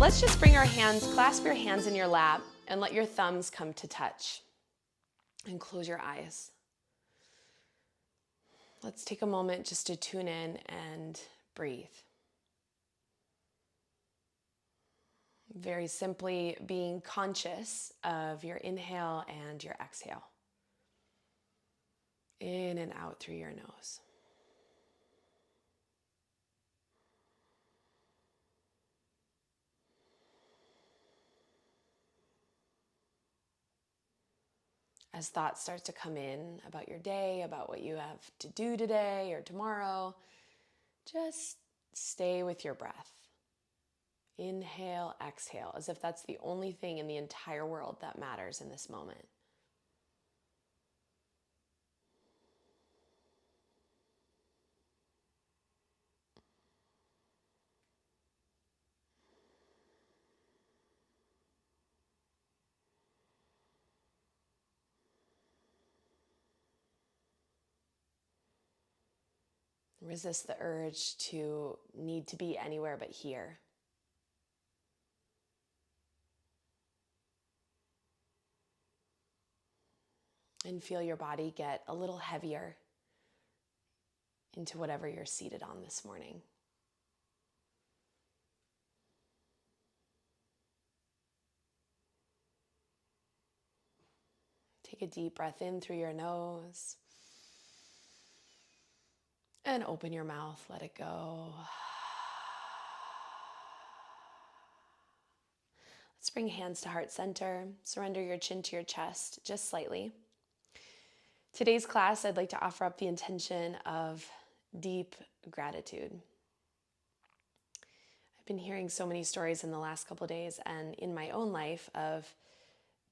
let's just bring our hands, clasp your hands in your lap and let your thumbs come to touch. And close your eyes. Let's take a moment just to tune in and breathe. Very simply being conscious of your inhale and your exhale. In and out through your nose. As thoughts start to come in about your day, about what you have to do today or tomorrow, just stay with your breath. Inhale, exhale, as if that's the only thing in the entire world that matters in this moment. Resist the urge to need to be anywhere but here. And feel your body get a little heavier into whatever you're seated on this morning. Take a deep breath in through your nose. And open your mouth, let it go. Let's bring hands to heart center. Surrender your chin to your chest just slightly. Today's class, I'd like to offer up the intention of deep gratitude. I've been hearing so many stories in the last couple of days and in my own life of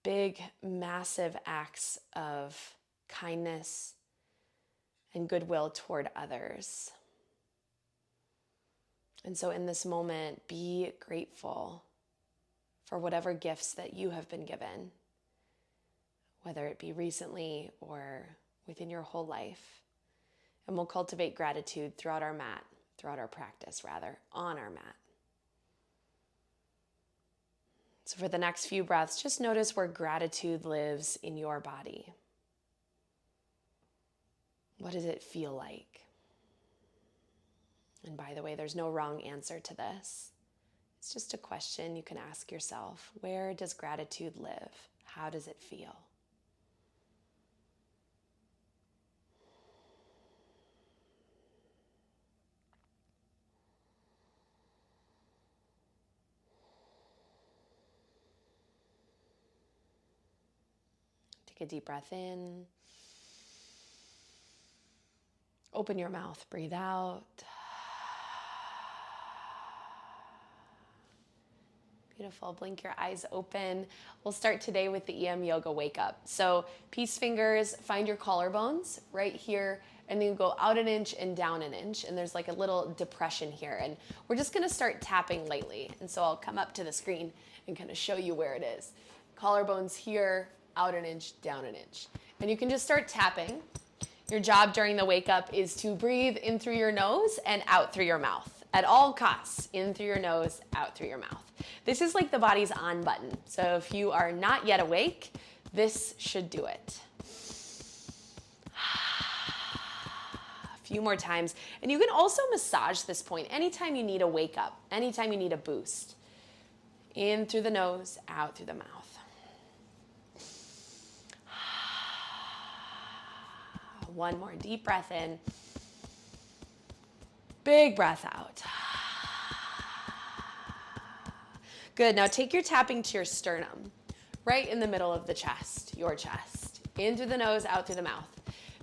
big, massive acts of kindness and goodwill toward others. And so in this moment, be grateful for whatever gifts that you have been given, whether it be recently or within your whole life. And we'll cultivate gratitude throughout our practice, on our mat. So for the next few breaths, just notice where gratitude lives in your body. What does it feel like? And by the way, there's no wrong answer to this. It's just a question you can ask yourself. Where does gratitude live? How does it feel? Take a deep breath in. Open your mouth, breathe out. Beautiful, blink your eyes open. We'll start today with the EM Yoga Wake Up. So peace fingers, find your collarbones right here, and then go out an inch and down an inch. And there's like a little depression here. And we're just gonna start tapping lightly. And so I'll come up to the screen and kind of show you where it is. Collarbones here, out an inch, down an inch. And you can just start tapping. Your job during the wake up is to breathe in through your nose and out through your mouth. At all costs, in through your nose, out through your mouth. This is like the body's on button. So if you are not yet awake, this should do it. A few more times. And you can also massage this point anytime you need a wake up, anytime you need a boost. In through the nose, out through the mouth. One more deep breath in. Big breath out. Good, now take your tapping to your sternum, right in the middle of the chest, your chest. In through the nose, out through the mouth.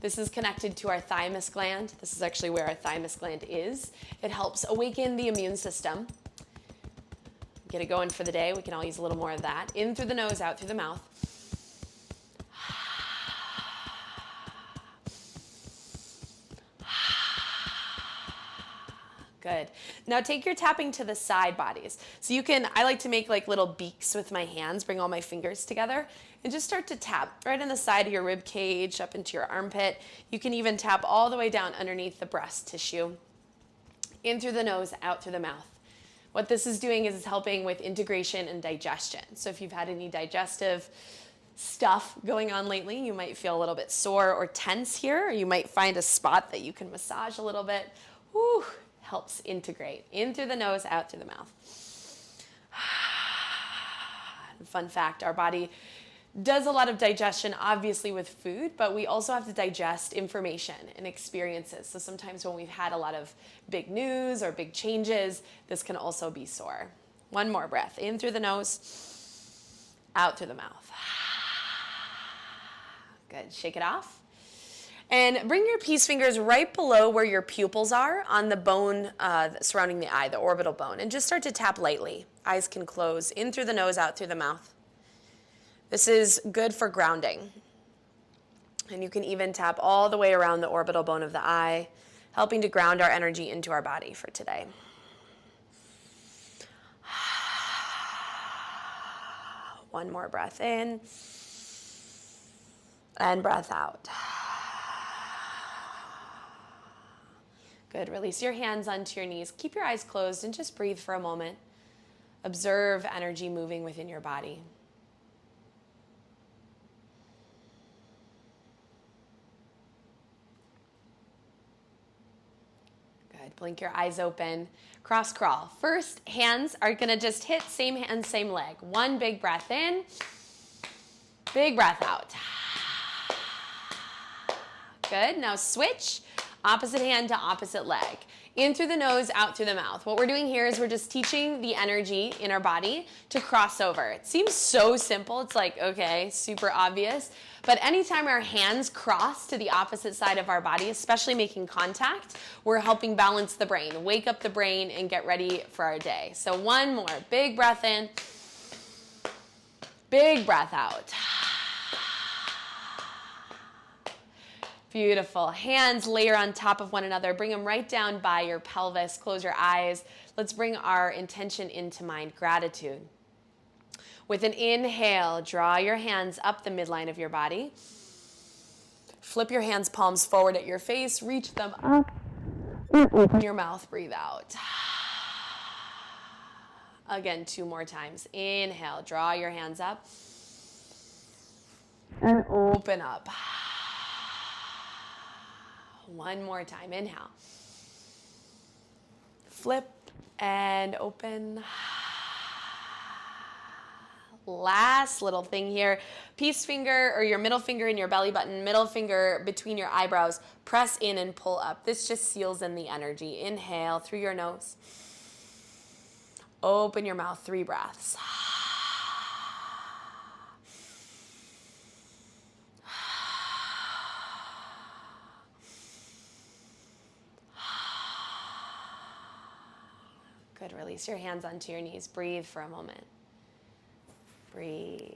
This is connected to our thymus gland. This is actually where our thymus gland is. It helps awaken the immune system. Get it going for the day. We can all use a little more of that. In through the nose, out through the mouth. Good. Now take your tapping to the side bodies. So you can, I like to make like little beaks with my hands, bring all my fingers together, and just start to tap right on the side of your rib cage, up into your armpit. You can even tap all the way down underneath the breast tissue. In through the nose, out through the mouth. What this is doing is it's helping with integration and digestion. So if you've had any digestive stuff going on lately, you might feel a little bit sore or tense here, or you might find a spot that you can massage a little bit. Whew, helps integrate in through the nose, out through the mouth. Fun fact, our body does a lot of digestion, obviously, with food, but we also have to digest information and experiences. So sometimes when we've had a lot of big news or big changes, this can also be sore. One more breath, in through the nose, out through the mouth. Good, shake it off. And bring your peace fingers right below where your pupils are on the bone surrounding the eye, the orbital bone, and just start to tap lightly. Eyes can close, in through the nose, out through the mouth. This is good for grounding. And you can even tap all the way around the orbital bone of the eye, helping to ground our energy into our body for today. One more breath in and breath out. Good. Release your hands onto your knees. Keep your eyes closed and just breathe for a moment. Observe energy moving within your body. Good. Blink your eyes open. Cross crawl. First, hands are going to just hit same hand, same leg. One big breath in. Big breath out. Good. Now switch. Opposite hand to opposite leg. In through the nose, out through the mouth. What we're doing here is we're just teaching the energy in our body to cross over. It seems so simple. It's like, okay, super obvious. But anytime our hands cross to the opposite side of our body, especially making contact, we're helping balance the brain, wake up the brain, and get ready for our day. So one more. Big breath in. Big breath out. Beautiful. Hands layer on top of one another. Bring them right down by your pelvis. Close your eyes. Let's bring our intention into mind, gratitude. With an inhale, draw your hands up the midline of your body. Flip your hands palms forward at your face. Reach them up. Open your mouth. Breathe out. Again, 2 more times. Inhale. Draw your hands up. And open up. One more time. Inhale. Flip and open. Last little thing here. Peace finger or your middle finger in your belly button, middle finger between your eyebrows. Press in and pull up. This just seals in the energy. Inhale through your nose. Open your mouth. 3 breaths. Good. Release your hands onto your knees. Breathe for a moment. Breathe.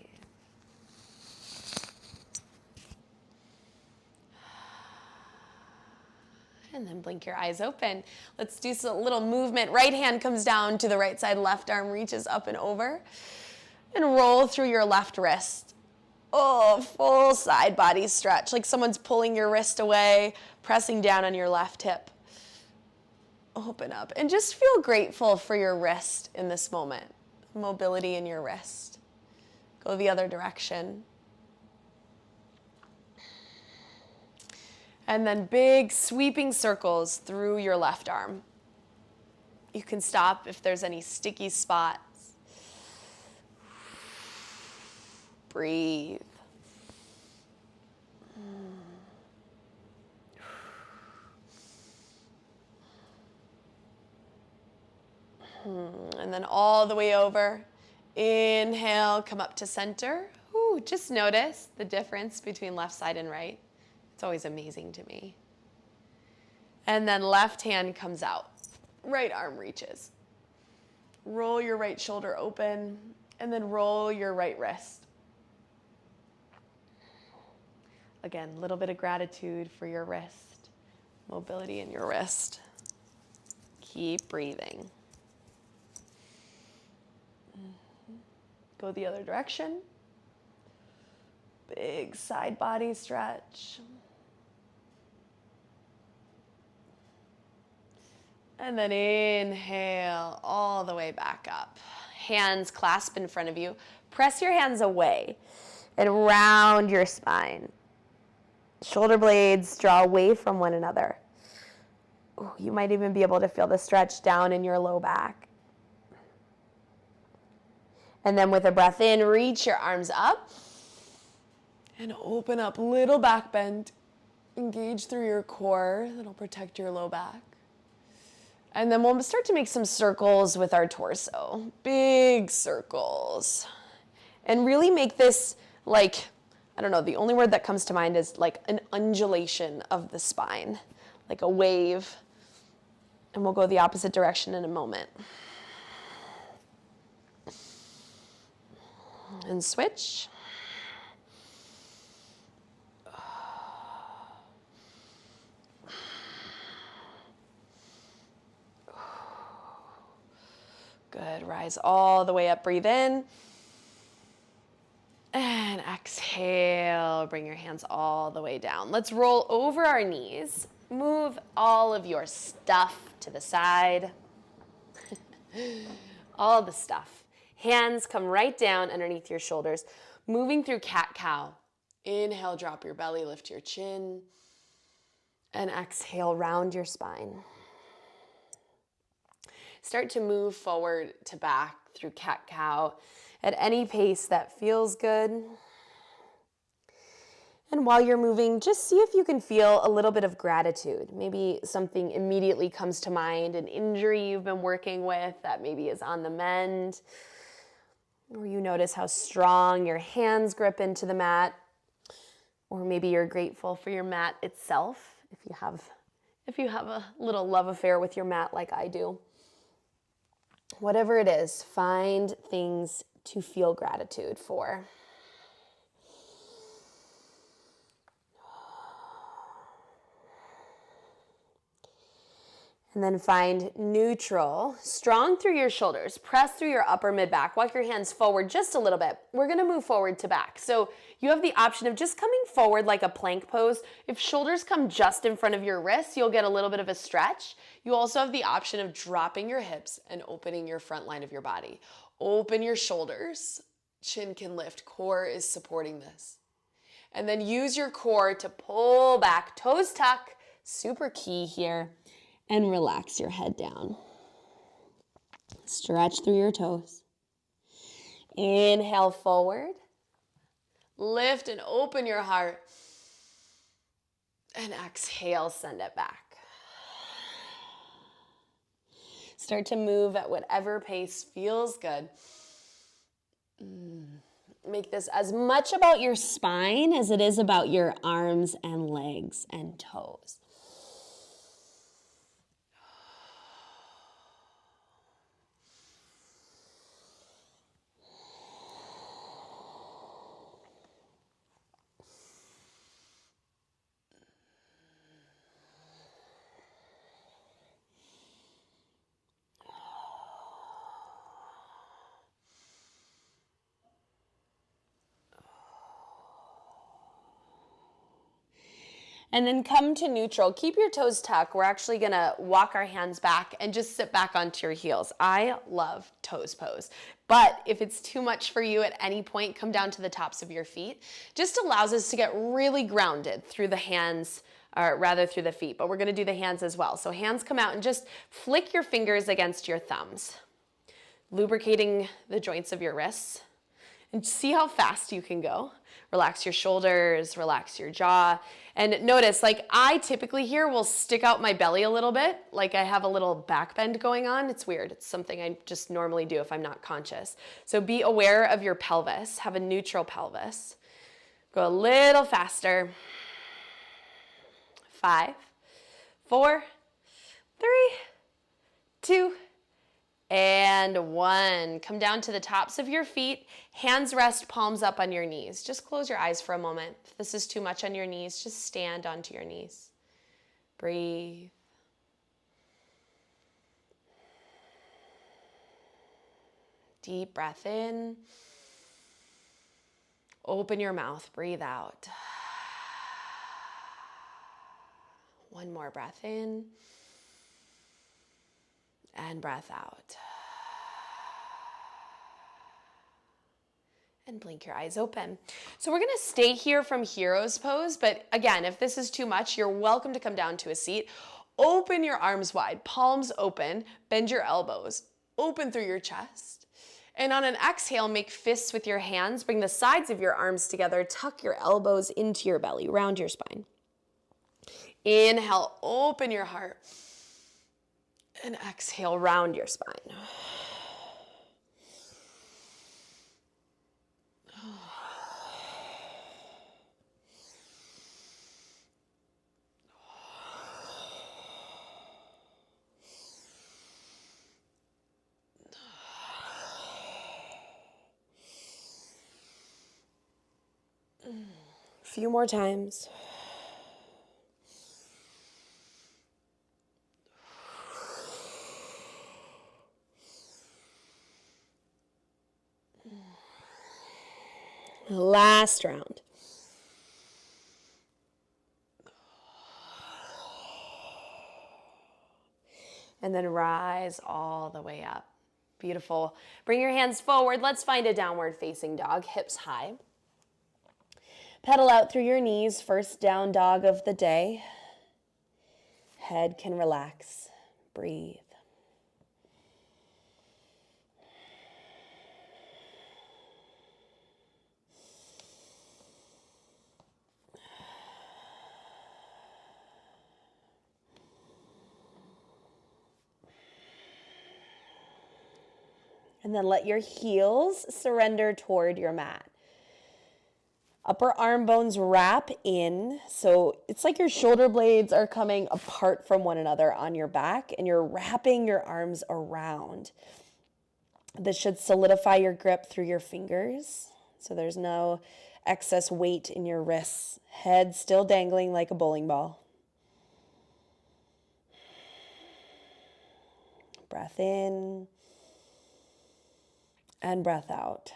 And then blink your eyes open. Let's do a little movement. Right hand comes down to the right side. Left arm reaches up and over. And roll through your left wrist. Oh, full side body stretch. Like someone's pulling your wrist away, pressing down on your left hip. Open up and just feel grateful for your wrist in this moment. Mobility in your wrist. Go the other direction. And then big sweeping circles through your left arm. You can stop if there's any sticky spots. Breathe. And then all the way over. Inhale, come up to center. Ooh, just notice the difference between left side and right. It's always amazing to me. And then left hand comes out. Right arm reaches. Roll your right shoulder open and then roll your right wrist. Again, a little bit of gratitude for your wrist. Mobility in your wrist. Keep breathing. Go the other direction. Big side body stretch. And then inhale all the way back up. Hands clasp in front of you. Press your hands away and round your spine. Shoulder blades draw away from one another. Ooh, you might even be able to feel the stretch down in your low back. And then with a breath in, reach your arms up and open up, little back bend. Engage through your core. That'll protect your low back. And then we'll start to make some circles with our torso. Big circles. And really make this like, I don't know, the only word that comes to mind is like an undulation of the spine, like a wave. And we'll go the opposite direction in a moment. And switch. Good. Rise all the way up. Breathe in. And exhale. Bring your hands all the way down. Let's roll over our knees. Move all of your stuff to the side. All the stuff. Hands come right down underneath your shoulders. Moving through cat-cow. Inhale, drop your belly, lift your chin. And exhale, round your spine. Start to move forward to back through cat-cow at any pace that feels good. And while you're moving, just see if you can feel a little bit of gratitude. Maybe something immediately comes to mind, an injury you've been working with that maybe is on the mend. Or you notice how strong your hands grip into the mat. Or maybe you're grateful for your mat itself, if you have a little love affair with your mat like I do. Whatever it is, find things to feel gratitude for. And then find neutral, strong through your shoulders. Press through your upper mid-back. Walk your hands forward just a little bit. We're going to move forward to back. So you have the option of just coming forward like a plank pose. If shoulders come just in front of your wrists, you'll get a little bit of a stretch. You also have the option of dropping your hips and opening your front line of your body. Open your shoulders. Chin can lift. Core is supporting this. And then use your core to pull back. Toes tuck. Super key here. And relax your head down. Stretch through your toes. Inhale forward. Lift and open your heart. And exhale, send it back. Start to move at whatever pace feels good. Make this as much about your spine as it is about your arms and legs and toes. And then come to neutral. Keep your toes tucked. We're actually gonna walk our hands back and just sit back onto your heels. I love toes pose. But if it's too much for you at any point, come down to the tops of your feet. Just allows us to get really grounded through the hands, or rather through the feet, but we're gonna do the hands as well. So hands come out and just flick your fingers against your thumbs, lubricating the joints of your wrists. And see how fast you can go. Relax your shoulders, relax your jaw. And notice, like I typically here will stick out my belly a little bit, like I have a little back bend going on. It's weird. It's something I just normally do if I'm not conscious. So be aware of your pelvis. Have a neutral pelvis. Go a little faster. 5, 4, 3, 2, and 1. Come down to the tops of your feet. Hands rest, palms up on your knees. Just close your eyes for a moment. If this is too much on your knees, just stand onto your knees. Breathe. Deep breath in. Open your mouth. Breathe out. One more breath in. And breath out. And blink your eyes open. So we're gonna stay here from hero's pose, but again, if this is too much, you're welcome to come down to a seat. Open your arms wide, palms open, bend your elbows, open through your chest. And on an exhale, make fists with your hands, bring the sides of your arms together, tuck your elbows into your belly, round your spine. Inhale, open your heart. And exhale, round your spine. A few more times. Last round. And then rise all the way up. Beautiful. Bring your hands forward. Let's find a downward facing dog, hips high. Pedal out through your knees, first down dog of the day. Head can relax. Breathe. And then let your heels surrender toward your mat. Upper arm bones wrap in, so it's like your shoulder blades are coming apart from one another on your back, and you're wrapping your arms around. This should solidify your grip through your fingers, so there's no excess weight in your wrists. Head still dangling like a bowling ball. Breath in and breath out.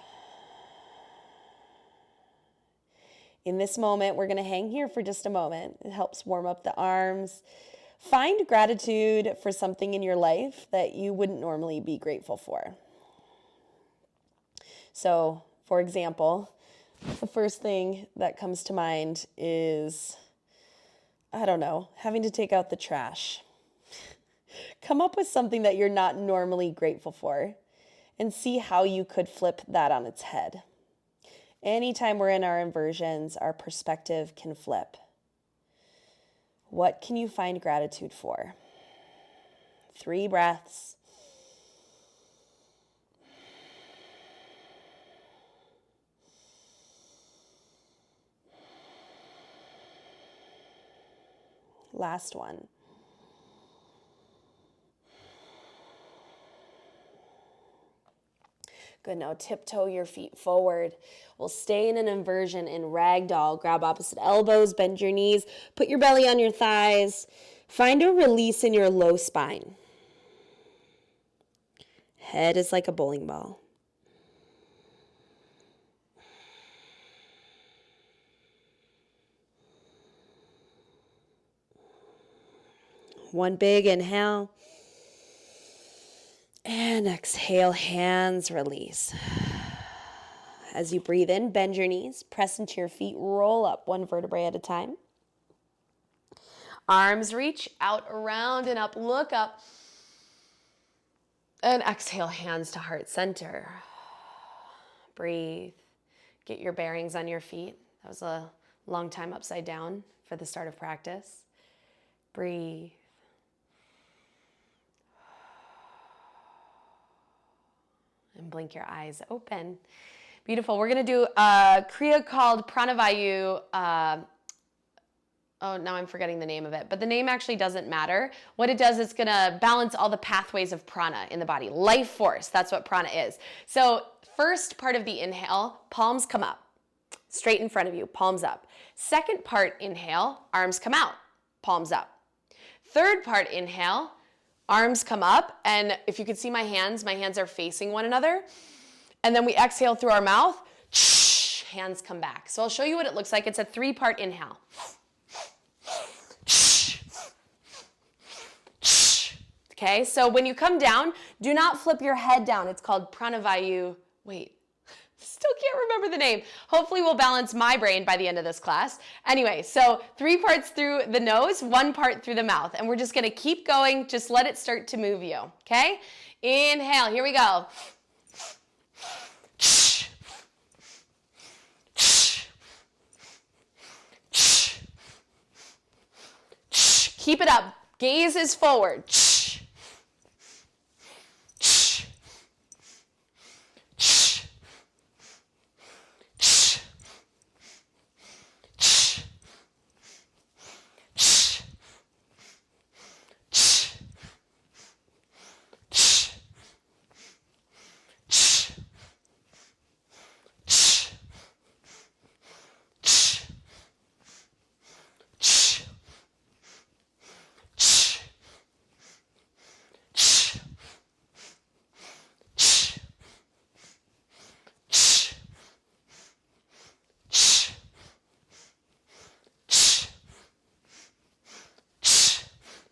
In this moment, we're going to hang here for just a moment. It helps warm up the arms. Find gratitude for something in your life that you wouldn't normally be grateful for. So, for example, the first thing that comes to mind is, I don't know, having to take out the trash. Come up with something that you're not normally grateful for and see how you could flip that on its head. Anytime we're in our inversions, our perspective can flip. What can you find gratitude for? 3 breaths. Last one. Good, now tiptoe your feet forward. We'll stay in an inversion in ragdoll. Grab opposite elbows, bend your knees, put your belly on your thighs. Find a release in your low spine. Head is like a bowling ball. One big inhale. And exhale, hands release. As you breathe in, bend your knees, press into your feet, roll up one vertebrae at a time. Arms reach out, around and up, look up. And exhale, hands to heart center. Breathe. Get your bearings on your feet. That was a long time upside down for the start of practice. Breathe. And blink your eyes open. Beautiful. We're going to do a Kriya called Pranavayu. Now I'm forgetting the name of it, but the name actually doesn't matter. What it does is going to balance all the pathways of prana in the body. Life force, that's what prana is. So first part of the inhale, palms come up, straight in front of you, palms up. Second part, inhale, arms come out, palms up. Third part, inhale, arms come up, and if you can see my hands are facing one another. And then we exhale through our mouth, hands come back. So I'll show you what it looks like. It's a 3-part inhale. Okay, so when you come down, do not flip your head down. It's called pranavayu. Wait, still can't remember the name. Hopefully we'll balance my brain by the end of this class. Anyway, so 3 parts through the nose, 1 part through the mouth. And we're just gonna keep going. Just let it start to move you, okay? Inhale, here we go. Keep it up. Gaze is forward.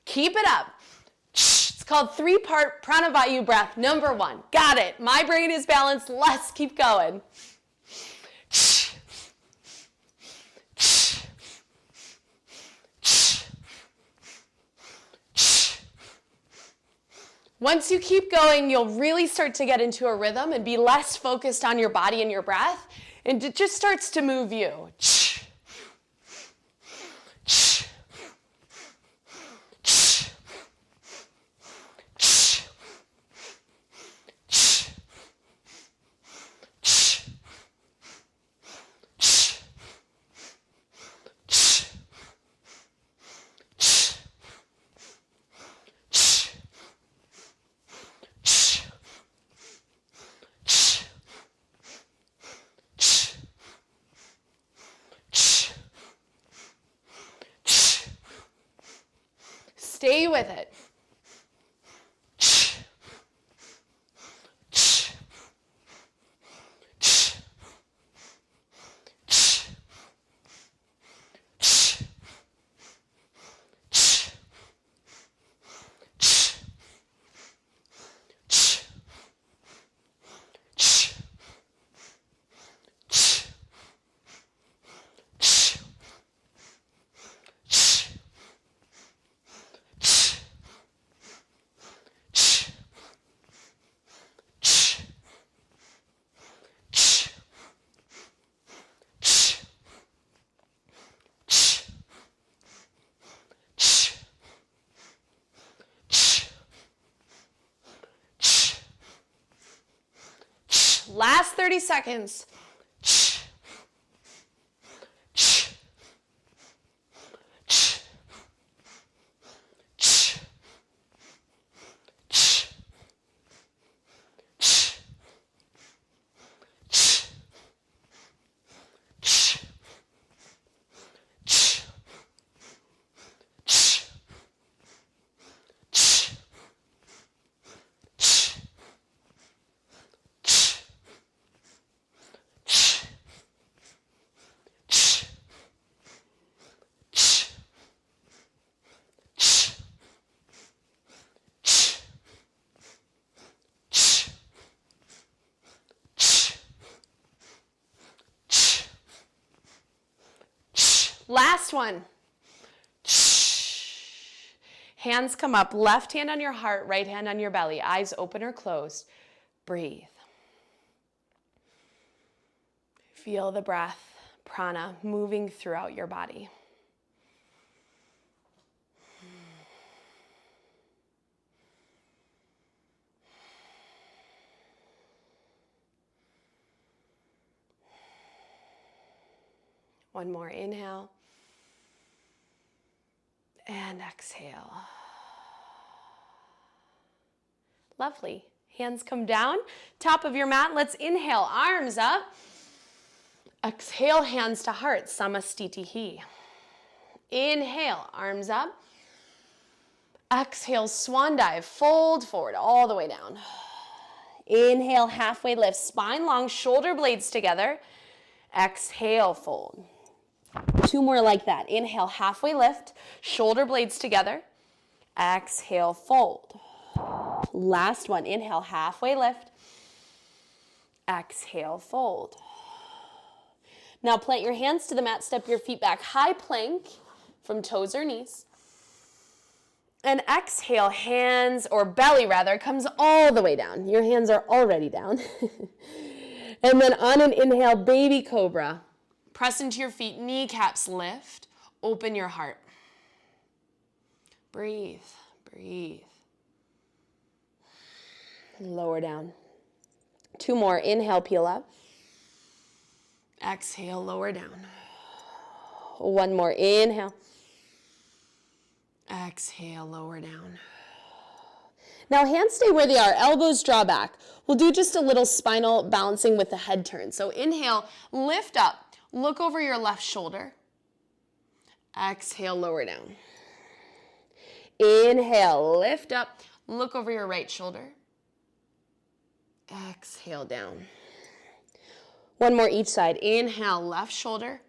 Keep it up. It's called 3-part pranavayu breath. Number 1. Got it. My brain is balanced. Let's keep going. Once you keep going, you'll really start to get into a rhythm and be less focused on your body and your breath, and it just starts to move you. Stay with it. Last 30 seconds. Last one. Hands come up, left hand on your heart, right hand on your belly, eyes open or closed. Breathe. Feel the breath, prana, moving throughout your body. One more inhale. And exhale. Lovely. Hands come down, top of your mat. Let's inhale, arms up. Exhale, hands to heart, samastitihi. Inhale, arms up. Exhale, swan dive, fold forward all the way down. Inhale, halfway lift, spine long, shoulder blades together. Exhale, fold. 2 more like that. Inhale, halfway lift, shoulder blades together. Exhale, fold. Last one. Inhale, halfway lift. Exhale, fold. Now plant your hands to the mat, step your feet back. High plank from toes or knees. And exhale, hands, or belly rather, comes all the way down. Your hands are already down. And then on an inhale, baby cobra. Press into your feet, kneecaps lift. Open your heart. Breathe, breathe. Lower down. 2 more. Inhale, peel up. Exhale, lower down. 1 more. Inhale. Exhale, lower down. Now hands stay where they are, elbows draw back. We'll do just a little spinal balancing with the head turn. So inhale, lift up, look over your left shoulder. Exhale, lower down. Inhale, lift up, look over your right shoulder. Exhale, down. 1 more each side. Inhale, left shoulder.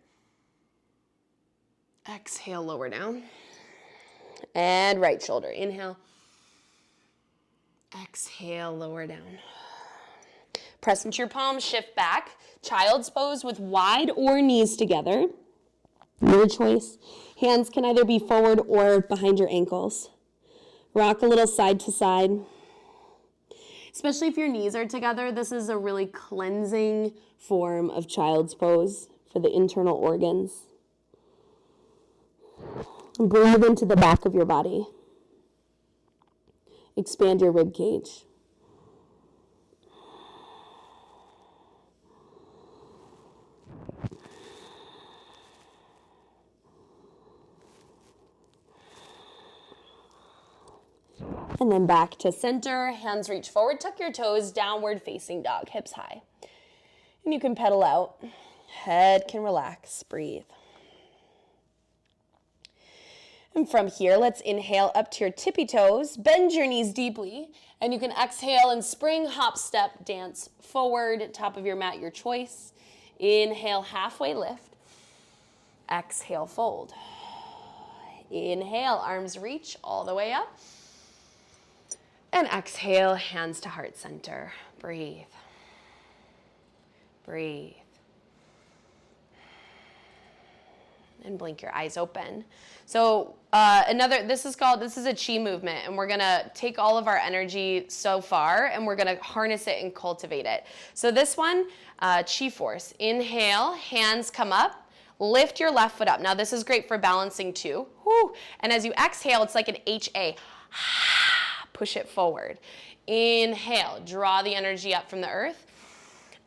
Exhale, lower down. And right shoulder. Inhale. Exhale, lower down. Press into your palms, shift back. Child's pose with wide or knees together. Your choice. Hands can either be forward or behind your ankles. Rock a little side to side. Especially if your knees are together, this is a really cleansing form of child's pose for the internal organs. Breathe into the back of your body. Expand your rib cage. And then back to center, hands reach forward, tuck your toes, downward facing dog, hips high. And you can pedal out, head can relax, breathe. And from here, let's inhale up to your tippy toes, bend your knees deeply, and you can exhale and spring, hop, step, dance forward, top of your mat, your choice. Inhale, halfway lift. Exhale, fold. Inhale, arms reach all the way up. And exhale, hands to heart center. Breathe. Breathe. And blink your eyes open. So this is a chi movement, and we're gonna take all of our energy so far and we're gonna harness it and cultivate it. So this one, chi force. Inhale, hands come up, lift your left foot up. Now this is great for balancing too. Woo. And as you exhale, it's like an HA. Push it forward. Inhale, draw the energy up from the earth.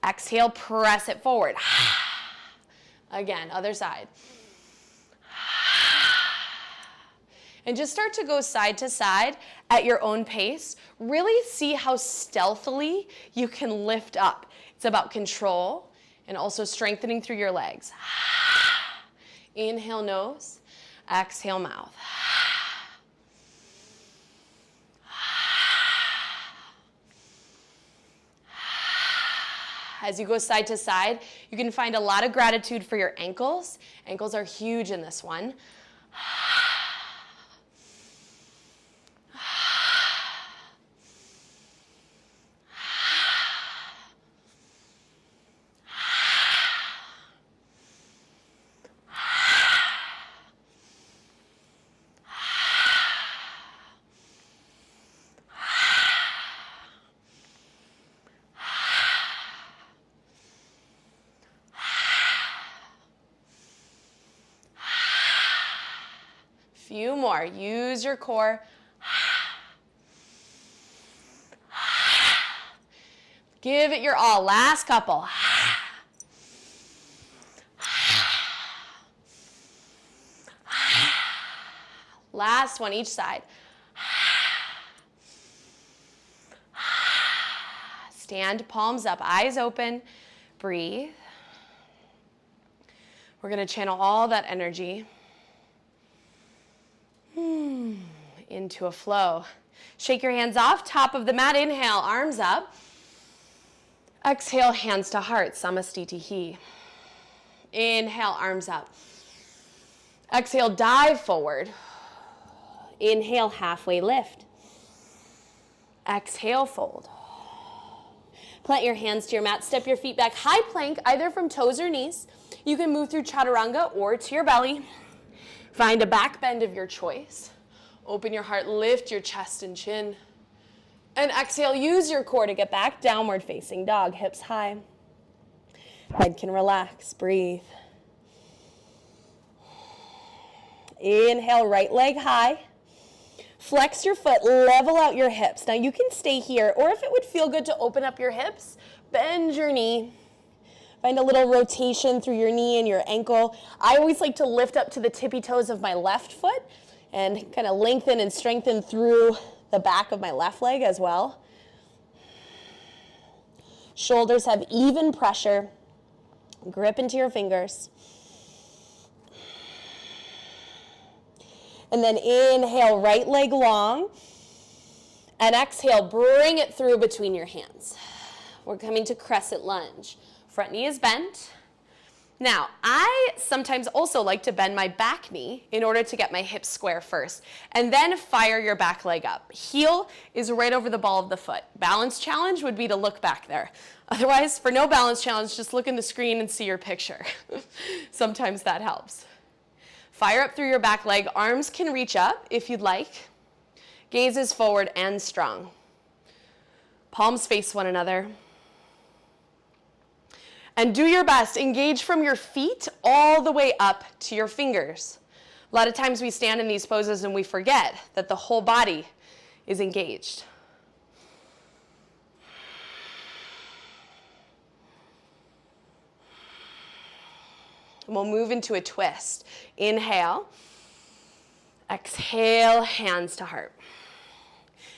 Exhale, press it forward. Again, other side. And just start to go side to side at your own pace. Really see how stealthily you can lift up. It's about control and also strengthening through your legs. Inhale, nose. Exhale, mouth. As you go side to side, you can find a lot of gratitude for your ankles. Ankles are huge in this one. Few more. Use your core. Give it your all. Last couple. Last one each side. Stand, palms up, eyes open. Breathe. We're going to channel all that energy into a flow. Shake your hands off, top of the mat. Inhale, arms up. Exhale, hands to heart, samastitihi. Inhale, arms up. Exhale, dive forward. Inhale, halfway lift. Exhale, fold. Plant your hands to your mat. Step your feet back. High plank, either from toes or knees. You can move through chaturanga or to your belly. Find a back bend of your choice. Open your heart, lift your chest and chin. And exhale, use your core to get back. Downward facing dog, hips high. Head can relax, breathe. Inhale, right leg high. Flex your foot, level out your hips. Now you can stay here, or if it would feel good to open up your hips, bend your knee. Find a little rotation through your knee and your ankle. I always like to lift up to the tippy toes of my left foot and kind of lengthen and strengthen through the back of my left leg as well. Shoulders have even pressure. Grip into your fingers. And then inhale, right leg long. And exhale, bring it through between your hands. We're coming to crescent lunge. Front knee is bent. Now, I sometimes also like to bend my back knee in order to get my hips square first, and then fire your back leg up. Heel is right over the ball of the foot. Balance challenge would be to look back there. Otherwise, for no balance challenge, just look in the screen and see your picture. Sometimes that helps. Fire up through your back leg. Arms can reach up if you'd like. Gaze is forward and strong. Palms face one another. And do your best. Engage from your feet all the way up to your fingers. A lot of times we stand in these poses and we forget that the whole body is engaged. And we'll move into a twist. Inhale. Exhale, hands to heart.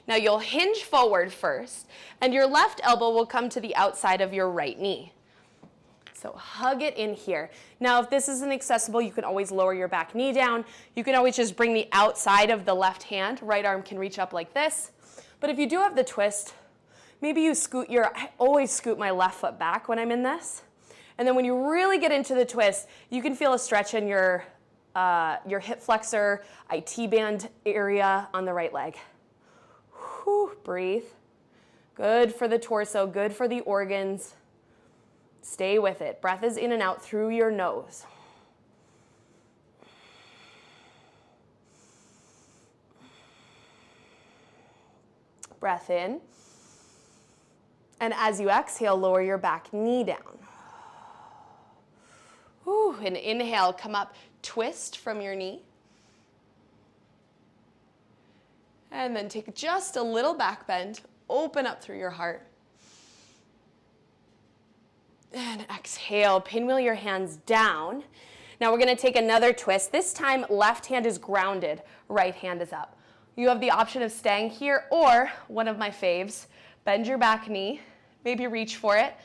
Now you'll hinge forward first, and your left elbow will come to the outside of your right knee. So hug it in here. Now, if this isn't accessible, you can always lower your back knee down. You can always just bring the outside of the left hand. Right arm can reach up like this. But if you do have the twist, maybe you I always scoot my left foot back when I'm in this. And then when you really get into the twist, you can feel a stretch in your hip flexor, IT band area on the right leg. Whew, breathe. Good for the torso, good for the organs. Stay with it. Breath is in and out through your nose. Breath in. And as you exhale, lower your back knee down. Whew, and inhale, come up, twist from your knee. And then take just a little back bend, open up through your heart. And exhale, pinwheel your hands down. Now we're gonna take another twist. This time, left hand is grounded, right hand is up. You have the option of staying here, or one of my faves, bend your back knee, maybe reach for it.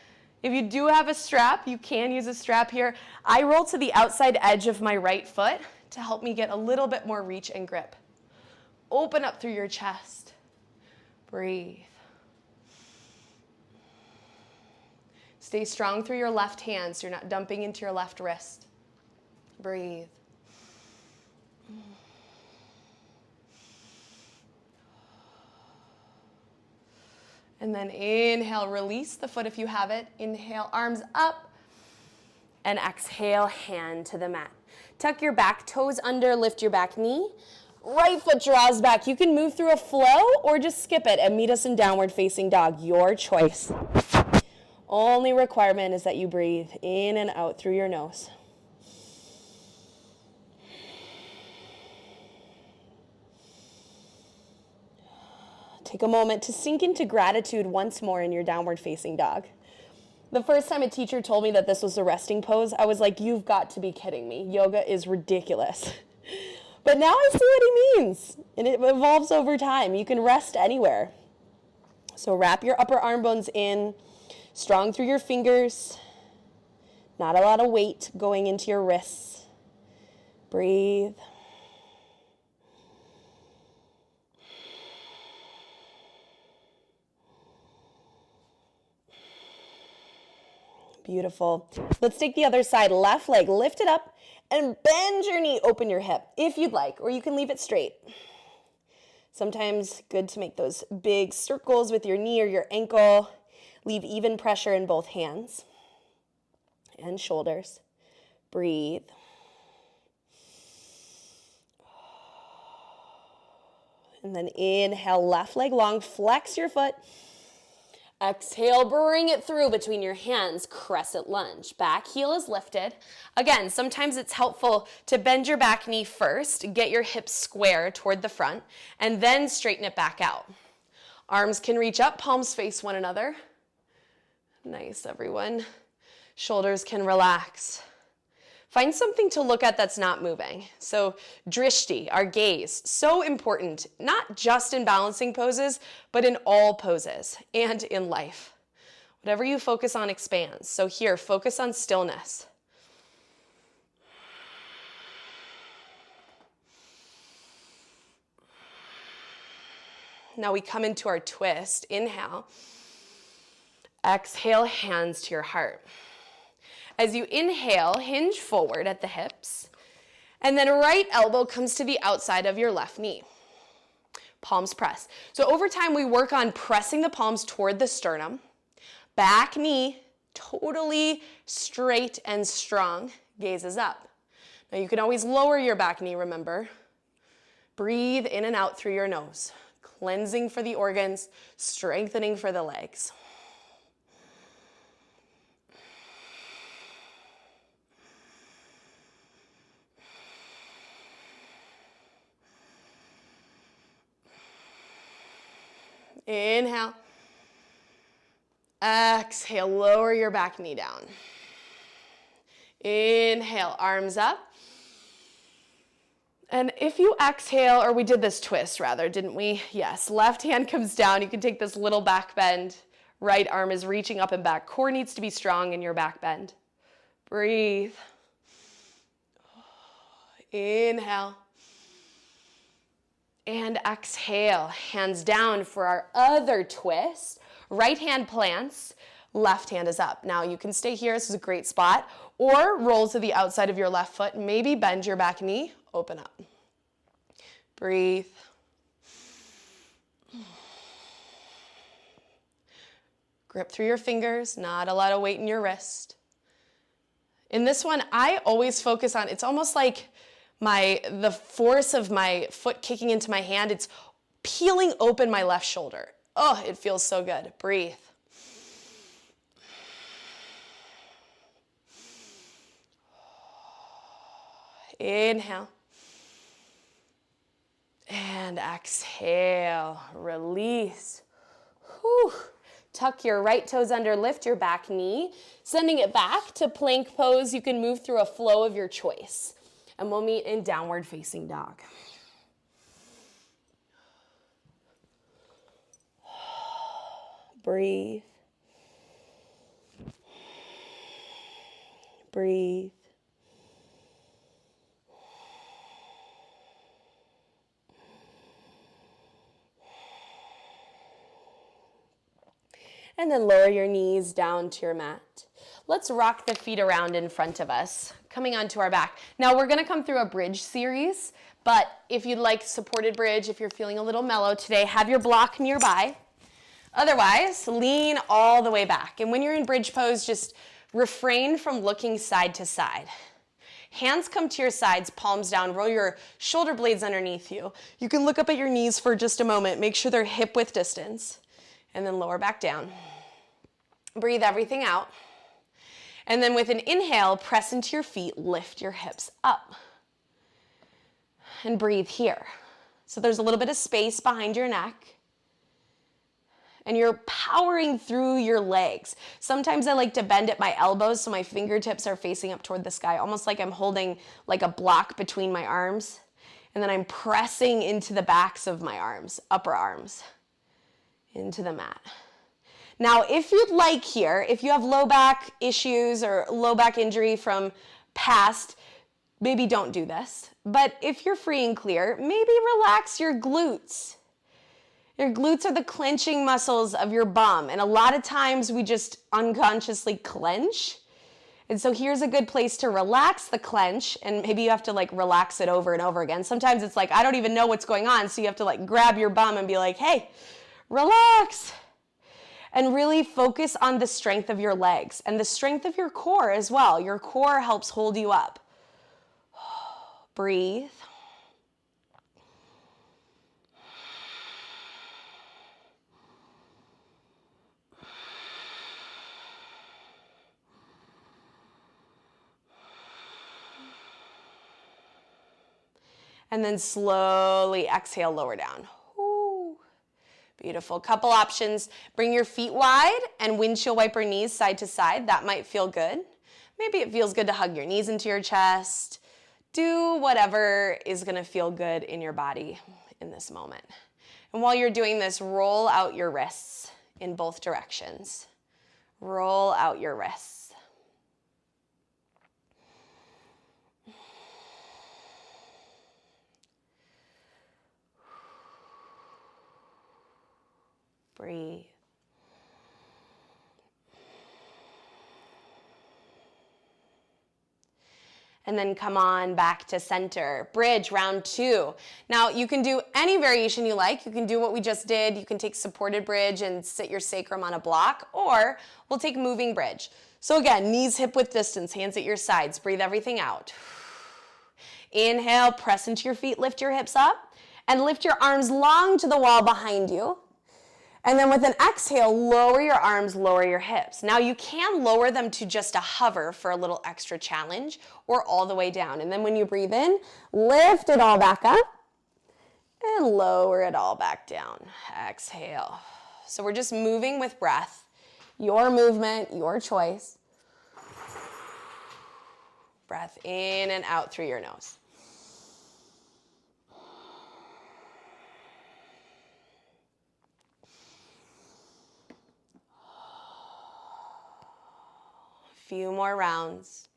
If you do have a strap, you can use a strap here. I roll to the outside edge of my right foot to help me get a little bit more reach and grip. Open up through your chest. Breathe. Stay strong through your left hand so you're not dumping into your left wrist. Breathe. And then inhale, release the foot if you have it. Inhale, arms up. And exhale, hand to the mat. Tuck your back toes under, lift your back knee. Right foot draws back. You can move through a flow or just skip it and meet us in downward facing dog. Your choice. Only requirement is that you breathe in and out through your nose. Take a moment to sink into gratitude once more in your downward facing dog. The first time a teacher told me that this was a resting pose, I was like, you've got to be kidding me. Yoga is ridiculous. But now I see what he means, and it evolves over time. You can rest anywhere. So wrap your upper arm bones in, strong through your fingers, not a lot of weight going into your wrists. Breathe. Beautiful. Let's take the other side. Left leg, lift it up and bend your knee, open your hip if you'd like, or you can leave it straight. Sometimes good to make those big circles with your knee or your ankle. Leave even pressure in both hands and shoulders. Breathe. And then inhale, left leg long, flex your foot. Exhale, bring it through between your hands, crescent lunge. Back heel is lifted. Again, sometimes it's helpful to bend your back knee first, get your hips square toward the front, and then straighten it back out. Arms can reach up, palms face one another. Nice, everyone. Shoulders can relax. Find something to look at that's not moving. So drishti, our gaze, so important, not just in balancing poses, but in all poses and in life. Whatever you focus on expands. So here, focus on stillness. Now we come into our twist. Inhale. Exhale, hands to your heart. As you inhale, hinge forward at the hips, and then right elbow comes to the outside of your left knee. Palms press. So over time, we work on pressing the palms toward the sternum. Back knee, totally straight and strong. Gaze is up. Now you can always lower your back knee, remember. Breathe in and out through your nose. Cleansing for the organs, strengthening for the legs. Inhale. Exhale, lower your back knee down. Inhale, arms up. And if you exhale, or we did this twist rather, didn't we? Yes, left hand comes down. You can take this little back bend. Right arm is reaching up and back. Core needs to be strong in your back bend. Breathe. Inhale. And exhale, hands down for our other twist. Right hand plants, left hand is up. Now you can stay here, this is a great spot, or roll to the outside of your left foot, maybe bend your back knee, open up. Breathe. Grip through your fingers, not a lot of weight in your wrist. In this one, I always focus on, it's almost like the force of my foot kicking into my hand, it's peeling open my left shoulder. Oh, it feels so good. Breathe. Inhale. And exhale. Release. Whew. Tuck your right toes under, lift your back knee. Sending it back to plank pose. You can move through a flow of your choice. And we'll meet in downward facing dog. Breathe. Breathe. And then lower your knees down to your mat. Let's rock the feet around in front of us, coming onto our back. Now we're gonna come through a bridge series, but if you'd like supported bridge, if you're feeling a little mellow today, have your block nearby. Otherwise, lean all the way back. And when you're in bridge pose, just refrain from looking side to side. Hands come to your sides, palms down, roll your shoulder blades underneath you. You can look up at your knees for just a moment, make sure they're hip width distance, and then lower back down. Breathe everything out. And then with an inhale, press into your feet, lift your hips up. And breathe here. So there's a little bit of space behind your neck. And you're powering through your legs. Sometimes I like to bend at my elbows so my fingertips are facing up toward the sky, almost like I'm holding like a block between my arms. And then I'm pressing into the backs of my arms, upper arms, into the mat. Now, if you'd like here, if you have low back issues or low back injury from past, maybe don't do this. But if you're free and clear, maybe relax your glutes. Your glutes are the clenching muscles of your bum. And a lot of times we just unconsciously clench. And so here's a good place to relax the clench, and maybe you have to like relax it over and over again. Sometimes it's like, I don't even know what's going on, so you have to like grab your bum and be like, hey, relax. And really focus on the strength of your legs and the strength of your core as well. Your core helps hold you up. Breathe. And then slowly exhale, lower down. Ooh. Beautiful. Couple options. Bring your feet wide and windshield wiper knees side to side. That might feel good. Maybe it feels good to hug your knees into your chest. Do whatever is going to feel good in your body in this moment. And while you're doing this, roll out your wrists in both directions. Roll out your wrists. Breathe. And then come on back to center. Bridge, round 2. Now you can do any variation you like. You can do what we just did. You can take supported bridge and sit your sacrum on a block, or we'll take moving bridge. So again, knees hip width distance, hands at your sides. Breathe everything out. Inhale, press into your feet, lift your hips up, and lift your arms long to the wall behind you. And then with an exhale, lower your arms, lower your hips. Now you can lower them to just a hover for a little extra challenge, or all the way down. And then when you breathe in, lift it all back up and lower it all back down. Exhale. So we're just moving with breath. Your movement, your choice. Breath in and out through your nose. Few more rounds.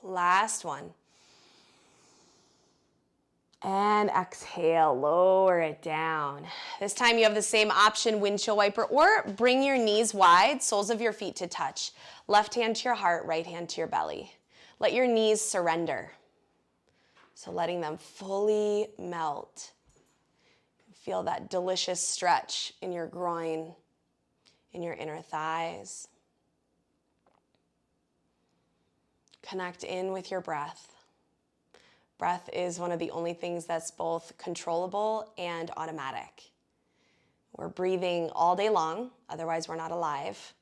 Last one. And exhale, lower it down. This time you have the same option, windshield wiper, or bring your knees wide, soles of your feet to touch. Left hand to your heart, right hand to your belly. Let your knees surrender. So letting them fully melt. Feel that delicious stretch in your groin, in your inner thighs. Connect in with your breath. Breath is one of the only things that's both controllable and automatic. We're breathing all day long, otherwise we're not alive.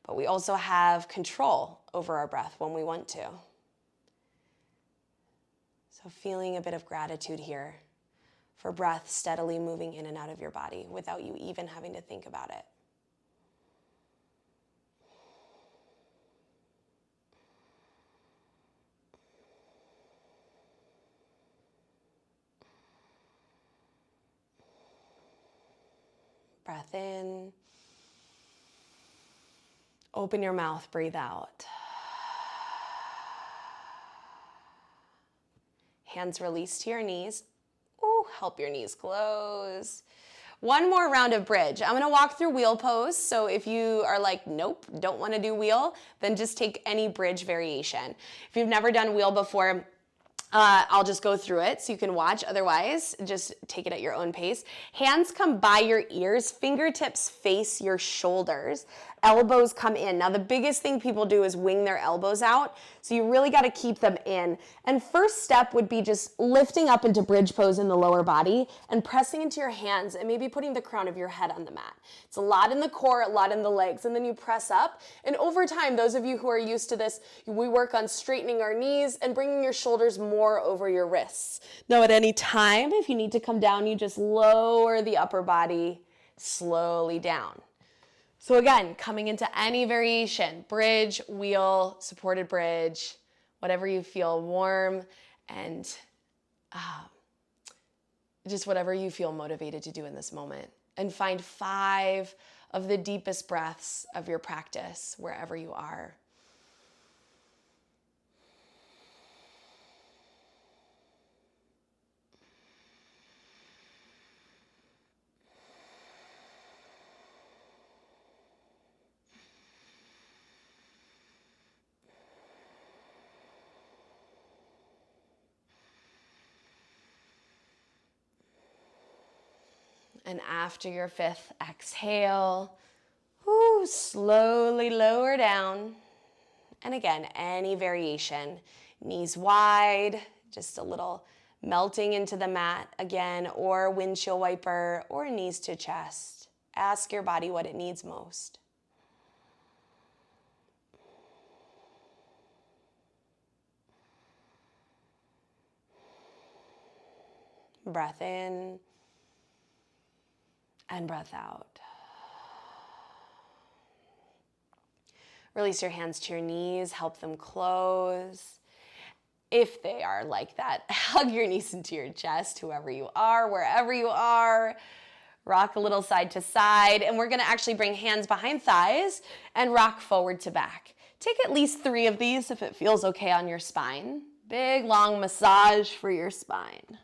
But we also have control over our breath when we want to. So feeling a bit of gratitude here for breath steadily moving in and out of your body without you even having to think about it. Breath in. Open your mouth, breathe out. Hands release to your knees. Ooh, help your knees close. One more round of bridge. I'm gonna walk through wheel pose, so if you are like, nope, don't wanna do wheel, then just take any bridge variation. If you've never done wheel before, I'll just go through it so you can watch. Otherwise, just take it at your own pace. Hands come by your ears, fingertips face your shoulders, elbows come in. Now, the biggest thing people do is wing their elbows out, so you really got to keep them in. And first step would be just lifting up into bridge pose in the lower body and pressing into your hands and maybe putting the crown of your head on the mat. It's a lot in the core, a lot in the legs, and then you press up. And over time, those of you who are used to this, we work on straightening our knees and bringing your shoulders more over your wrists. Now, at any time, if you need to come down, you just lower the upper body slowly down. So again, coming into any variation, bridge, wheel, supported bridge, whatever you feel warm and just whatever you feel motivated to do in this moment. And find 5 of the deepest breaths of your practice wherever you are. And after your 5th exhale, slowly lower down. And again, any variation. Knees wide, just a little melting into the mat again, or windshield wiper, or knees to chest. Ask your body what it needs most. Breath in and breath out. Release your hands to your knees, help them close. If they are like that, hug your knees into your chest, whoever you are, wherever you are. Rock a little side to side, and we're gonna actually bring hands behind thighs and rock forward to back. Take at least 3 of these if it feels okay on your spine. Big, long massage for your spine.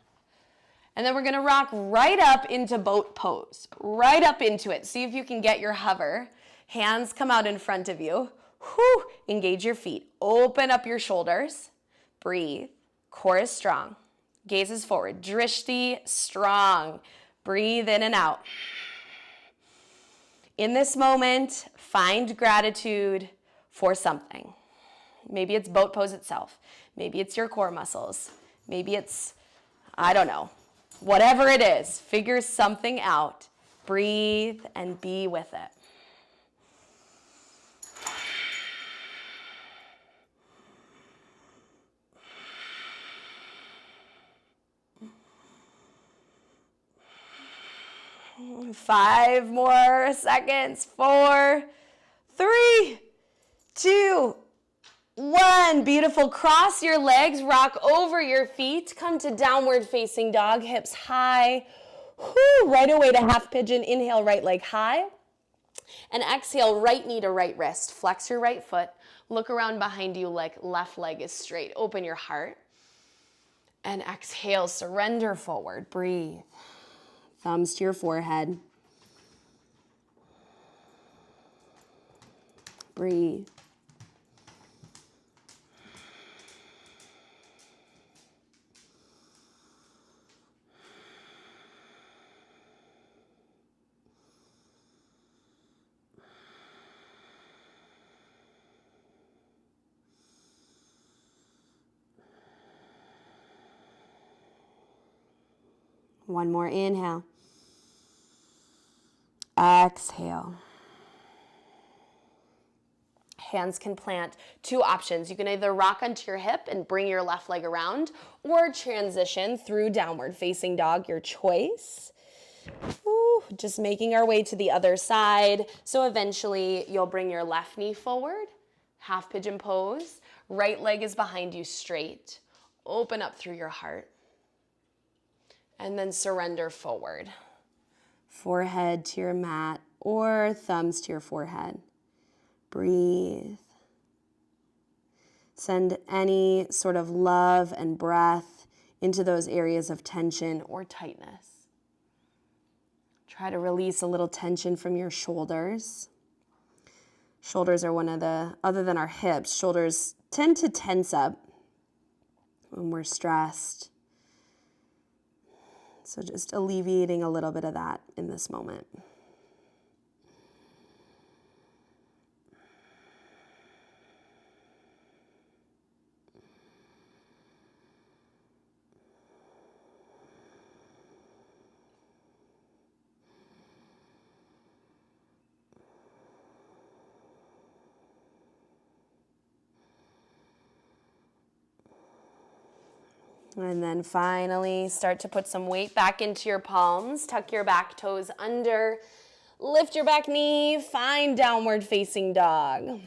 And then we're gonna rock right up into boat pose, right up into it. See if you can get your hover. Hands come out in front of you. Engage your feet. Open up your shoulders. Breathe. Core is strong. Gaze is forward. Drishti, strong. Breathe in and out. In this moment, find gratitude for something. Maybe it's boat pose itself. Maybe it's your core muscles. Maybe it's, I don't know. Whatever it is, figure something out. Breathe and be with it. Five more seconds. 4, 3, 2, 1. Beautiful. Cross your legs, rock over your feet. Come to downward facing dog, hips high. Right away to half pigeon. Inhale, right leg high. And exhale, right knee to right wrist. Flex your right foot. Look around behind you like left leg is straight. Open your heart. And exhale, surrender forward. Breathe. Thumbs to your forehead. Breathe. One more inhale. Exhale. Hands can plant. 2 options. You can either rock onto your hip and bring your left leg around, or transition through downward facing dog, your choice. Just making our way to the other side. So eventually you'll bring your left knee forward, half pigeon pose. Right leg is behind you straight. Open up through your heart. And then surrender forward. Forehead to your mat or thumbs to your forehead. Breathe. Send any sort of love and breath into those areas of tension or tightness. Try to release a little tension from your shoulders. Shoulders are one of the, other than our hips, shoulders tend to tense up when we're stressed. So just alleviating a little bit of that in this moment. And then finally, start to put some weight back into your palms. Tuck your back toes under. Lift your back knee. Find downward facing dog.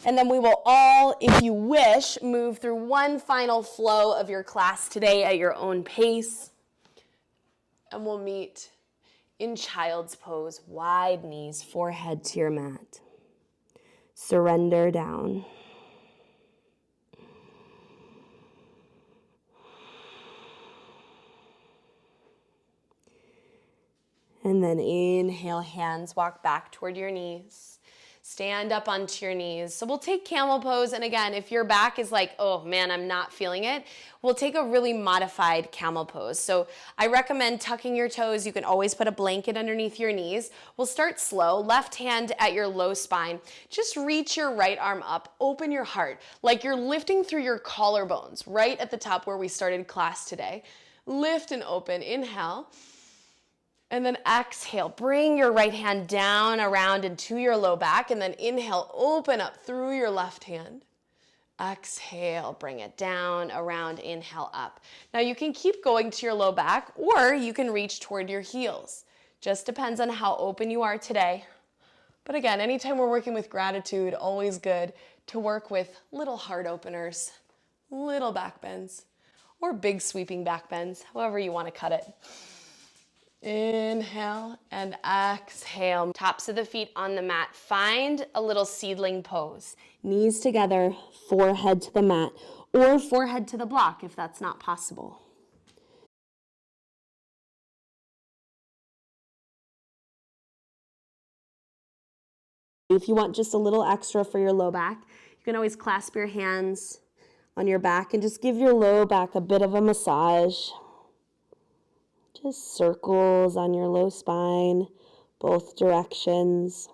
And then we will all, if you wish, move through one final flow of your class today at your own pace. And we'll meet in child's pose. Wide knees, forehead to your mat. Surrender down. And then inhale, hands walk back toward your knees. Stand up onto your knees. So we'll take camel pose. And again, if your back is like, oh man, I'm not feeling it, we'll take a really modified camel pose. So I recommend tucking your toes. You can always put a blanket underneath your knees. We'll start slow. Left hand at your low spine. Just reach your right arm up. Open your heart like you're lifting through your collarbones right at the top where we started class today. Lift and open. Inhale. And then exhale, bring your right hand down, around, and to your low back. And then inhale, open up through your left hand. Exhale, bring it down, around, inhale, up. Now you can keep going to your low back, or you can reach toward your heels. Just depends on how open you are today. But again, anytime we're working with gratitude, always good to work with little heart openers, little back bends, or big sweeping back bends, however you want to cut it. Inhale and exhale. Tops of the feet on the mat. Find a little seedling pose. Knees together, forehead to the mat, or forehead to the block if that's not possible. If you want just a little extra for your low back, you can always clasp your hands on your back and just give your low back a bit of a massage. Just circles on your low spine, both directions.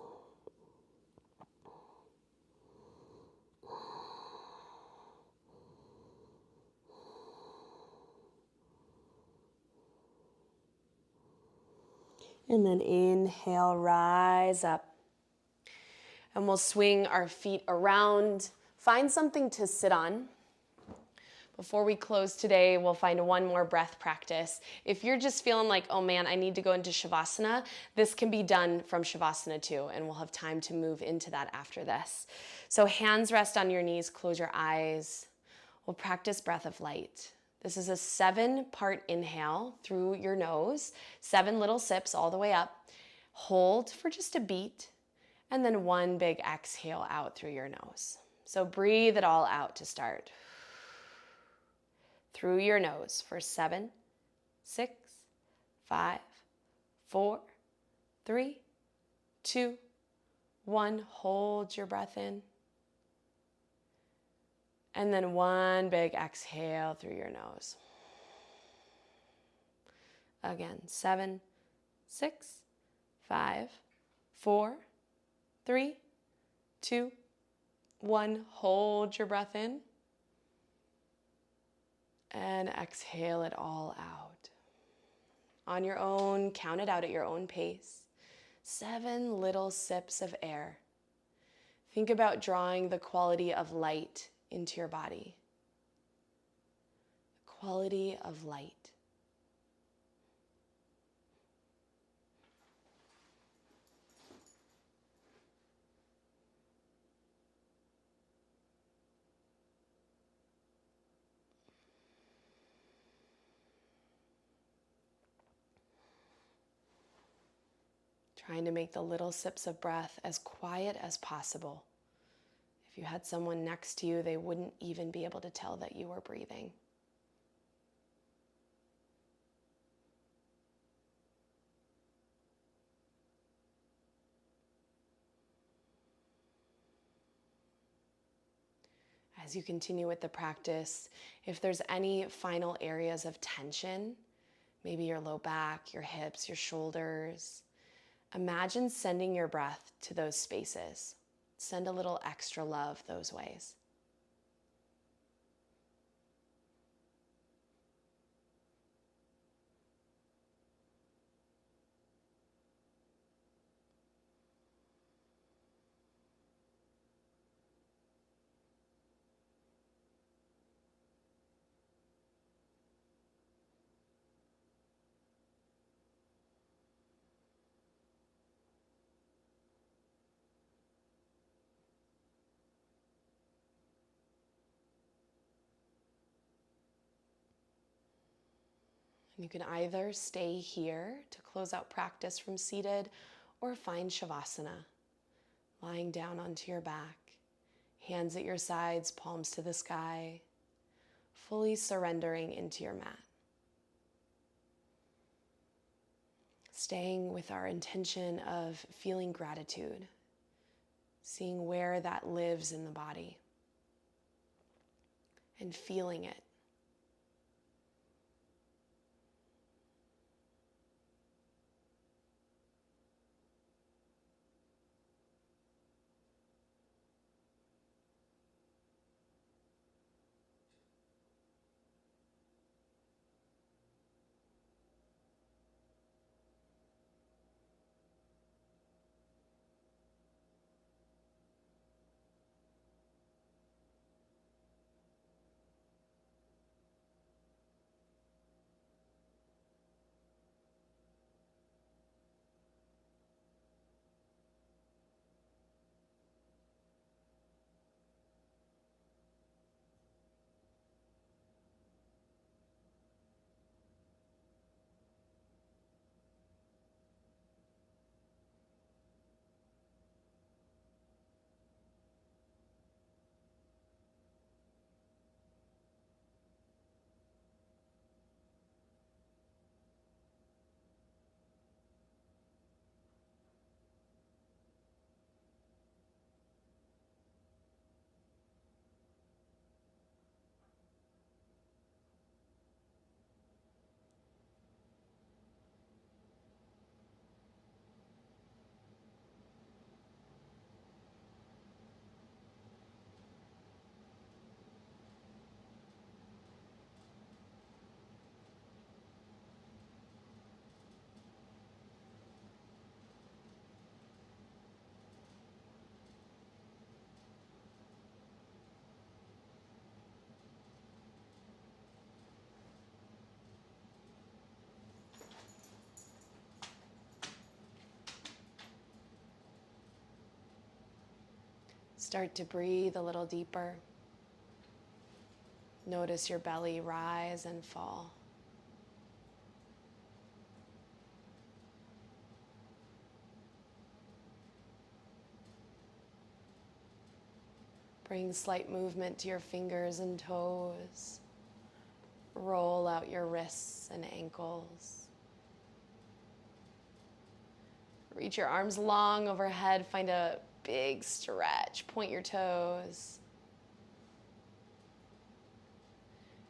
And then inhale, rise up. And we'll swing our feet around. Find something to sit on. Before we close today, we'll find one more breath practice. If you're just feeling like, oh man, I need to go into Shavasana, this can be done from Shavasana too, and we'll have time to move into that after this. So hands rest on your knees, close your eyes. We'll practice breath of light. This is a 7-part inhale through your nose, 7 little sips all the way up. Hold for just a beat, and then 1 big exhale out through your nose. So breathe it all out to start. Through your nose for 7, 6, 5, 4, 3, 2, 1. Hold your breath in. And then 1 big exhale through your nose. Again, 7, 6, 5, 4, 3, 2, 1. Hold your breath in. And exhale it all out. On your own, count it out at your own pace. 7 little sips of air. Think about drawing the quality of light into your body. The quality of light. Trying to make the little sips of breath as quiet as possible. If you had someone next to you, they wouldn't even be able to tell that you were breathing. As you continue with the practice, if there's any final areas of tension, maybe your low back, your hips, your shoulders, imagine sending your breath to those spaces. Send a little extra love those ways. You can either stay here to close out practice from seated or find Shavasana, lying down onto your back, hands at your sides, palms to the sky, fully surrendering into your mat. Staying with our intention of feeling gratitude, seeing where that lives in the body and feeling it. Start to breathe a little deeper. Notice your belly rise and fall. Bring slight movement to your fingers and toes. Roll out your wrists and ankles. Reach your arms long overhead. Find a big stretch. Point your toes.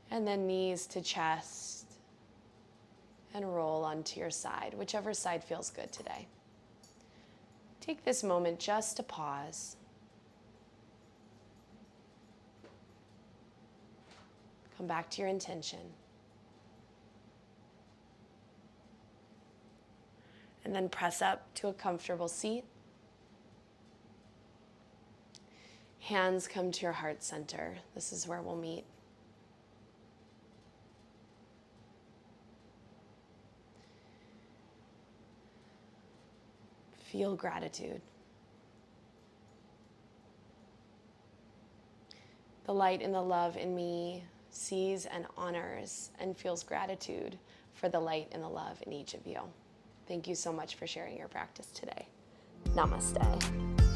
And then knees to chest. And roll onto your side, whichever side feels good today. Take this moment just to pause. Come back to your intention. And then press up to a comfortable seat. Hands come to your heart center. This is where we'll meet. Feel gratitude. The light and the love in me sees and honors and feels gratitude for the light and the love in each of you. Thank you so much for sharing your practice today. Namaste.